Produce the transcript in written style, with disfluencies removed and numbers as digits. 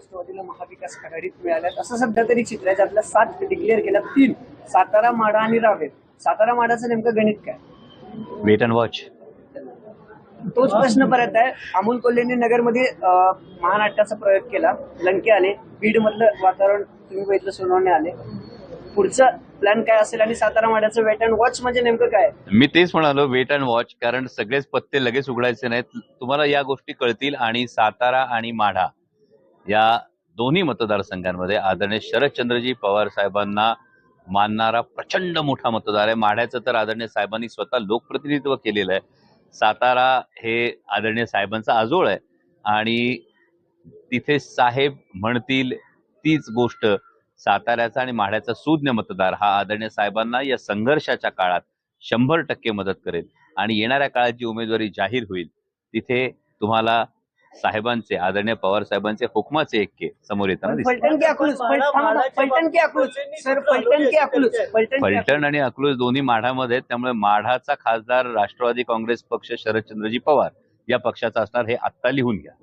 राष्ट्रवादीला महाविकास आघाडीत मिळाल्यात असं सध्या तरी चित्र आहे, ज्यातल्या 7 डिक्लेअर केल्या, 3 सातारा, माढा आणि रावेर. सातारा माढाचं नेमकं गणित काय? Wait and watch. तोच प्रश्न परत आहे. अमोल कोल्हेंनी नगरमध्ये महानाट्याचा प्रयोग केला, लंके आले, बीड मधलं वातावरण तुम्ही बघितलं, सोनवणे आले. पुढचं प्लॅन काय असेल आणि सातारा माढ्याचं वेट अँड वॉच म्हणजे नेमकं काय? मी तेच म्हणालो, वेट अँड वॉच, कारण सगळेच पत्ते लगेच उघडायचे नाहीत. तुम्हाला या गोष्टी कळतील. आणि सातारा आणि माढा या दोन्ही मतदारसंघांमध्ये आदरणीय शरदचंद्रजी पवार साहेबांना मानणारा प्रचंड मोठा मतदार आहे. माढ्याचं तर आदरणीय साहेबांनी स्वतः लोकप्रतिनिधित्व केलेलं आहे. सातारा हे आदरणीय साहेबांचं आजोळ आहे आणि तिथे साहेब म्हणतील तीच गोष्ट साताऱ्याचा आणि माढ्याचा सुज्ञ मतदार हा आदरणीय साहेबांना या संघर्षाच्या काळात 100% मदत करेल. आणि येणाऱ्या काळात जी उमेदवारी जाहीर होईल तिथे तुम्हाला साहेबांचे, आदरणीय पवार साहेबांचे हुकमाचे एक्के समोर येताना दिसतील. फलटण आणि अकलूज दोन्ही माढामध्ये आहेत, त्यामुळे माढाचा खासदार राष्ट्रवादी काँग्रेस पक्ष शरदचंद्रजी पवार या पक्षाचा असणार, हे आत्ता लिहून घ्या.